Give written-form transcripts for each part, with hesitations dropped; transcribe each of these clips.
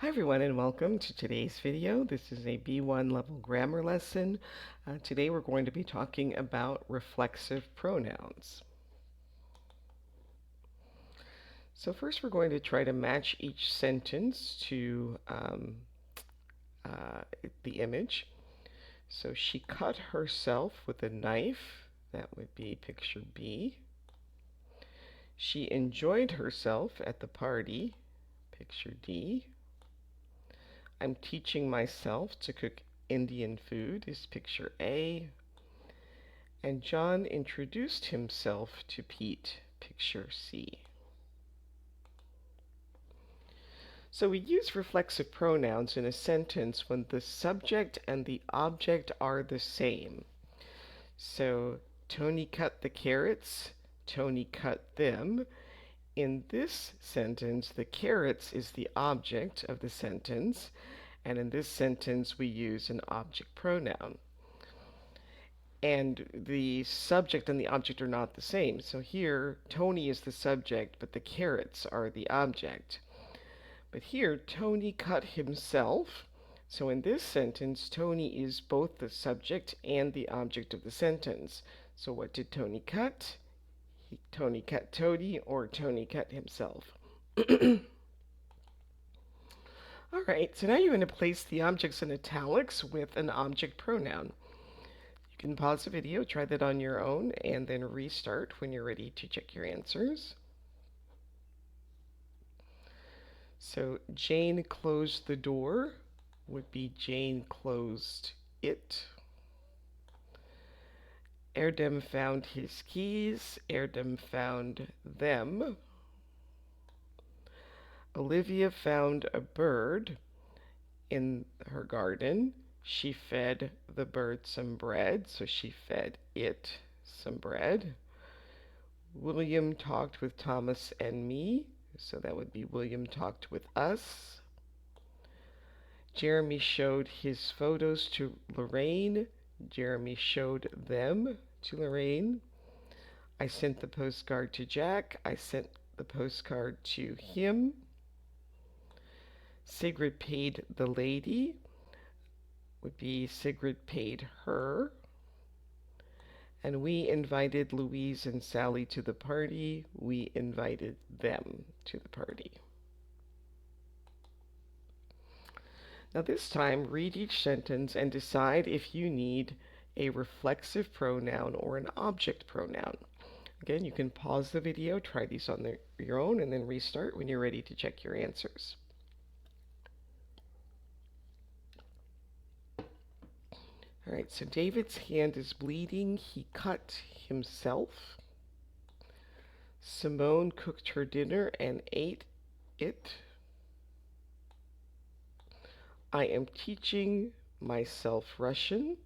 Hi everyone and welcome to today's video. This is a B1 level grammar lesson. Today we're going to be talking about reflexive pronouns. So first we're going to try to match each sentence to the image. So she cut herself with a knife. That would be picture B. She enjoyed herself at the party. Picture D. I'm teaching myself to cook Indian food is picture A. And John introduced himself to Pete, picture C. So we use reflexive pronouns in a sentence when the subject and the object are the same. So Tony cut the carrots, Tony cut them. In this sentence, the carrots is the object of the sentence, and in this sentence we use an object pronoun. And the subject and the object are not the same. So here, Tony is the subject, but the carrots are the object. But here, Tony cut himself. So in this sentence, Tony is both the subject and the object of the sentence. So what did Tony cut? Tony cut Tony, or Tony cut himself. All right, so now you're going to place the objects in italics with an object pronoun. You can pause the video, try that on your own, and then restart when you're ready to check your answers. So Jane closed the door would be Jane closed it. Erdem found his keys. Erdem found them. Olivia found a bird in her garden. She fed the bird some bread, so she fed it some bread. William talked with Thomas and me, so that would be William talked with us. Jeremy showed his photos to Lorraine. Jeremy showed them to Lorraine. I sent the postcard to Jack. I sent the postcard to him. Sigrid paid the lady would be Sigrid paid her. And we invited Louise and Sally to the party. We invited them to the party. Now this time, read each sentence and decide if you need a reflexive pronoun or an object pronoun. Again, you can pause the video, try these on your own, and then restart when you're ready to check your answers. All right, so David's hand is bleeding. He cut himself. Simone cooked her dinner and ate it. I am teaching myself Russian.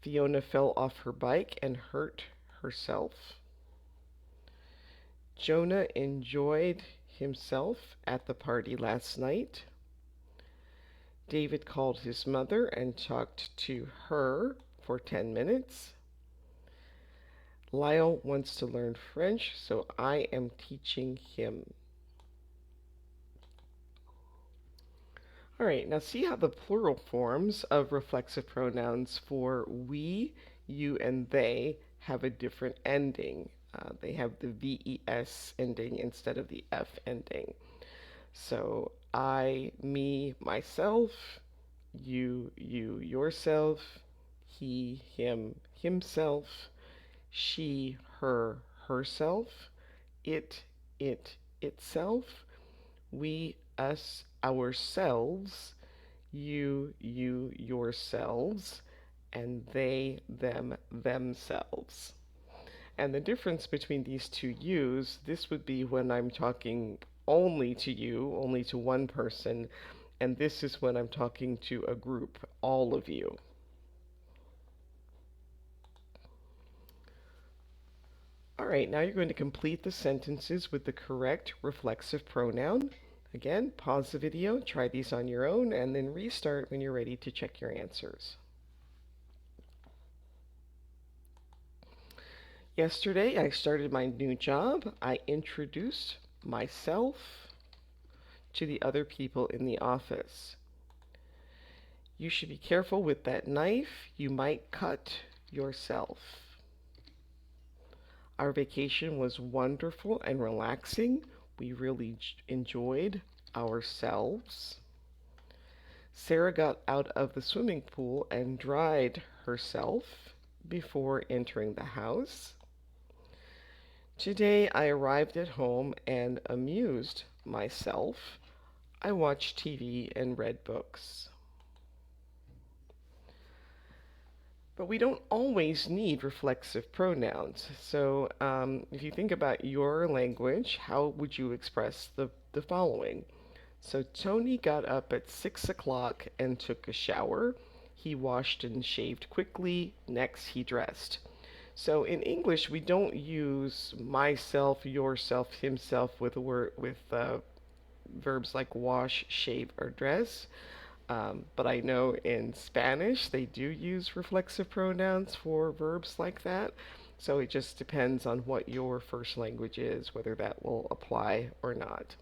Fiona fell off her bike and hurt herself. Jonah enjoyed himself at the party last night. David called his mother and talked to her for 10 minutes. Lyle wants to learn French, so I am teaching him. All right, now see how the plural forms of reflexive pronouns for we, you, and they have a different ending. They have the VES ending instead of the F ending. So I, me, myself, you, yourself, he, him, himself, she, her, herself, it, itself, we, us, ourselves, you, yourselves, and they, them, themselves. And the difference between these two yous, this would be when I'm talking only to you, only to one person, and this is when I'm talking to a group, all of you. All right, now you're going to complete the sentences with the correct reflexive pronoun. Again, pause the video, try these on your own, and then restart when you're ready to check your answers. Yesterday, I started my new job. I introduced myself to the other people in the office. You should be careful with that knife. You might cut yourself. Our vacation was wonderful and relaxing. We really enjoyed ourselves. Sarah got out of the swimming pool and dried herself before entering the house. Today I arrived at home and amused myself. I watched TV and read books. But we don't always need reflexive pronouns. So if you think about your language, how would you express the following? So Tony got up at 6 o'clock and took a shower. He washed and shaved quickly. Next, he dressed. So in English, we don't use myself, yourself, himself with verbs like wash, shave, or dress. But I know in Spanish they do use reflexive pronouns for verbs like that. So it just depends on what your first language is, whether that will apply or not.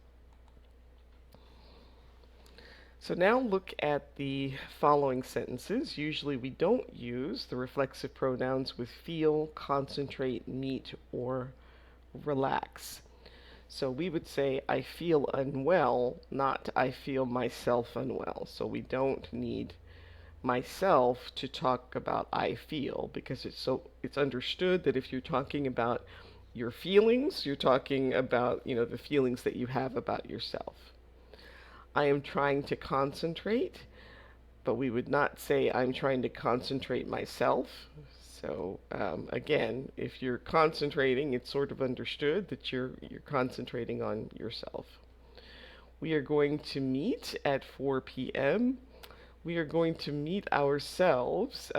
So now look at the following sentences. Usually we don't use the reflexive pronouns with feel, concentrate, meet, or relax. So we would say, I feel unwell, not I feel myself unwell. So we don't need myself to talk about I feel, because it's understood that if you're talking about your feelings, you're talking about, the feelings that you have about yourself. I am trying to concentrate, but we would not say I'm trying to concentrate myself. So again, if you're concentrating, it's sort of understood that you're concentrating on yourself. We are going to meet at 4 p.m. We are going to meet ourselves.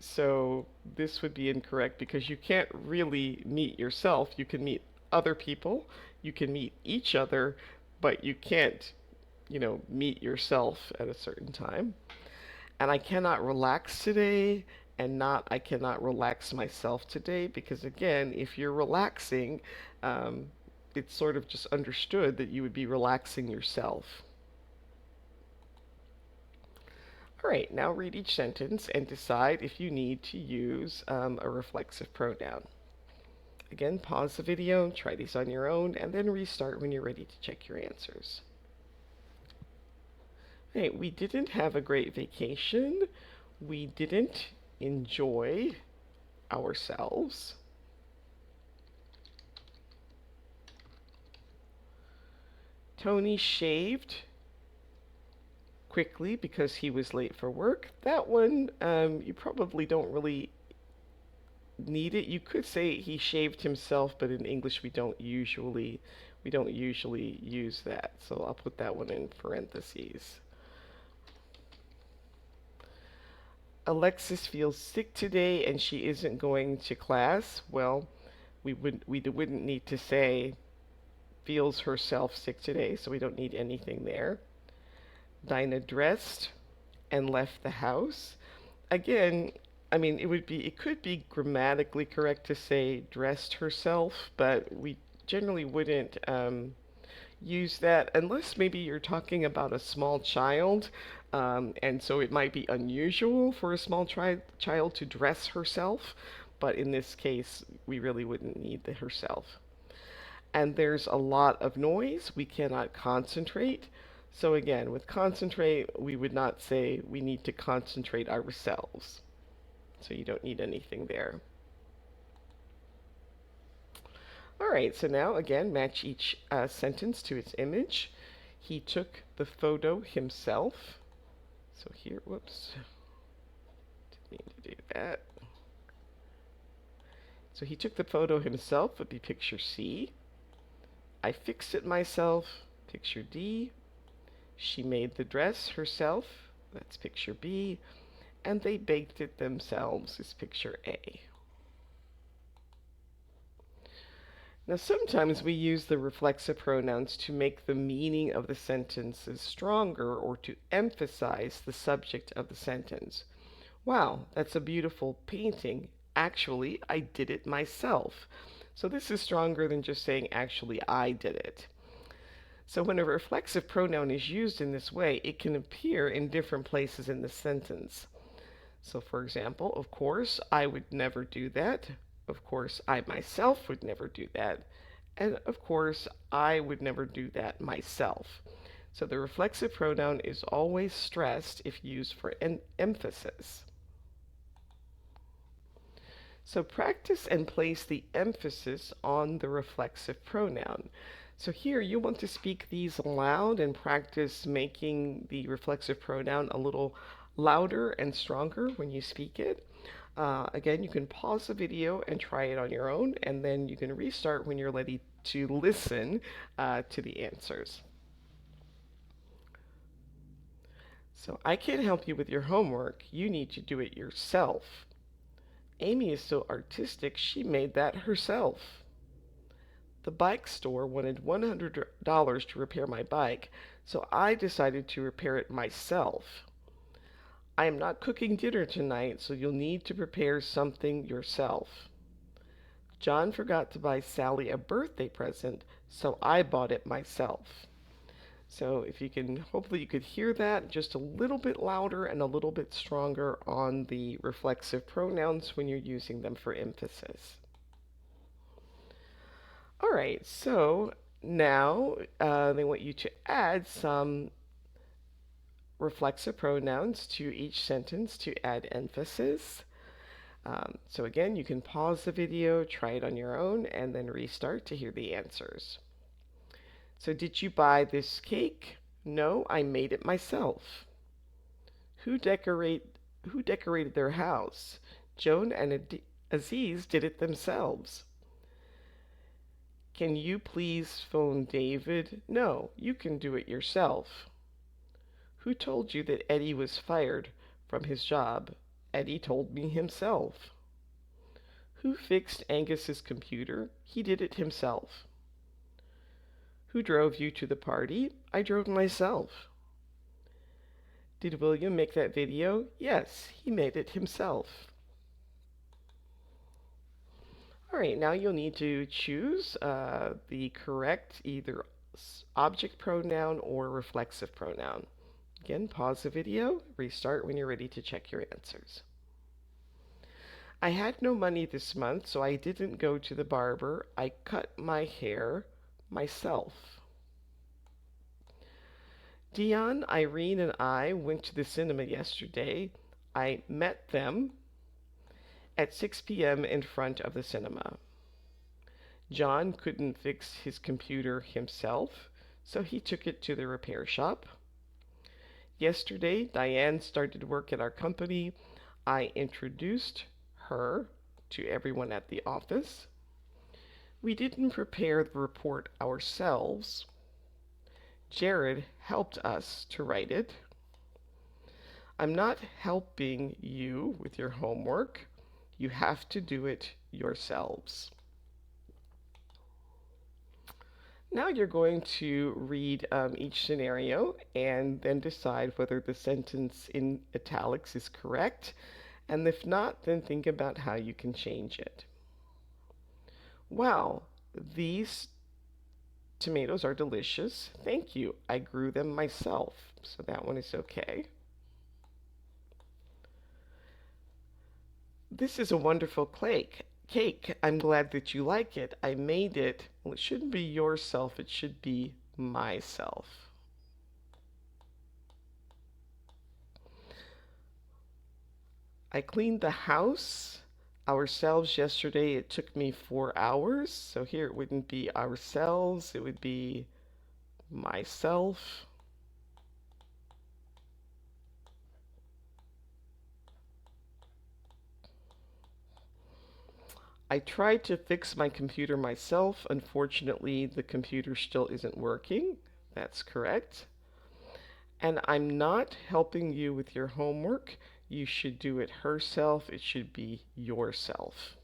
So this would be incorrect because you can't really meet yourself. You can meet other people. You can meet each other, but you can't, meet yourself at a certain time. And I cannot relax today, and not I cannot relax myself today, because again, if you're relaxing, it's sort of just understood that you would be relaxing yourself. All right, now read each sentence and decide if you need to use a reflexive pronoun. Again, pause the video, try these on your own, and then restart when you're ready to check your answers. Hey, we didn't have a great vacation. We didn't enjoy ourselves. Tony shaved quickly because he was late for work. That one, you probably don't really need it. You could say he shaved himself, but in English we don't usually use that. So I'll put that one in parentheses. Alexis feels sick today and she isn't going to class. Well, we wouldn't need to say feels herself sick today, so we don't need anything there. Dinah dressed and left the house. Again, it could be grammatically correct to say dressed herself, but we generally wouldn't use that unless maybe you're talking about a small child, and so it might be unusual for a small child to dress herself, but in this case, we really wouldn't need the herself. And there's a lot of noise. We cannot concentrate. So again, with concentrate, we would not say we need to concentrate ourselves. So you don't need anything there. All right, so now again, match each sentence to its image. He took the photo himself. So here, whoops, didn't mean to do that. So he took the photo himself, would be picture C. I fixed it myself, picture D. She made the dress herself, that's picture B. And they baked it themselves, is picture A. Now sometimes we use the reflexive pronouns to make the meaning of the sentences stronger or to emphasize the subject of the sentence. Wow, that's a beautiful painting. Actually, I did it myself. So this is stronger than just saying actually I did it. So when a reflexive pronoun is used in this way, it can appear in different places in the sentence. So for example, of course, I would never do that. Of course, I myself would never do that. And of course, I would never do that myself. So the reflexive pronoun is always stressed if used for an emphasis. So practice and place the emphasis on the reflexive pronoun. So here you want to speak these aloud and practice making the reflexive pronoun a little louder and stronger when you speak it. Again, you can pause the video and try it on your own, and then you can restart when you're ready to listen to the answers. So I can't help you with your homework. You need to do it yourself. Amy is so artistic, she made that herself. The bike store wanted $100 to repair my bike, so I decided to repair it myself. I am not cooking dinner tonight, so you'll need to prepare something yourself. John forgot to buy Sally a birthday present, so I bought it myself. So if you can, hopefully you could hear that just a little bit louder and a little bit stronger on the reflexive pronouns when you're using them for emphasis. All right, so now they want you to add some reflexive pronouns to each sentence to add emphasis. So again, you can pause the video, try it on your own, and then restart to hear the answers. So did you buy this cake? No, I made it myself. Who decorated their house? Joan and Aziz did it themselves. Can you please phone David? No, you can do it yourself. Who told you that Eddie was fired from his job? Eddie told me himself. Who fixed Angus's computer? He did it himself. Who drove you to the party? I drove myself. Did William make that video? Yes, he made it himself. All right, now you'll need to choose the correct either object pronoun or reflexive pronoun. Again, pause the video, restart when you're ready to check your answers. I had no money this month, so I didn't go to the barber. I cut my hair myself. Dion, Irene, and I went to the cinema yesterday. I met them at 6 p.m. in front of the cinema. John couldn't fix his computer himself, so he took it to the repair shop. Yesterday, Diane started work at our company. I introduced her to everyone at the office. We didn't prepare the report ourselves. Jared helped us to write it. I'm not helping you with your homework. You have to do it yourselves. Now you're going to read each scenario and then decide whether the sentence in italics is correct, and if not, then think about how you can change it. Wow, these tomatoes are delicious. Thank you. I grew them myself. So that one is okay. This is a wonderful cake. I'm glad that you like it. I made it. Well, it shouldn't be yourself. It should be myself. I cleaned the house ourselves yesterday. It took me 4 hours. So here it wouldn't be ourselves. It would be myself. I tried to fix my computer myself. Unfortunately, the computer still isn't working. That's correct. And I'm not helping you with your homework. You should do it herself. It should be yourself.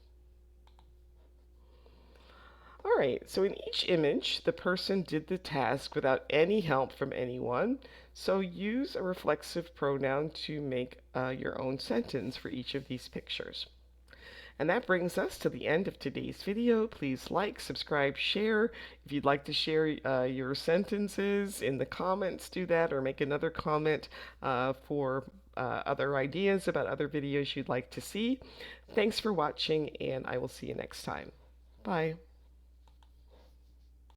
All right, so in each image, the person did the task without any help from anyone. So use a reflexive pronoun to make your own sentence for each of these pictures. And that brings us to the end of today's video. Please like, subscribe, share. If you'd like to share your sentences in the comments, do that, or make another comment for other ideas about other videos you'd like to see. Thanks for watching, and I will see you next time. Bye.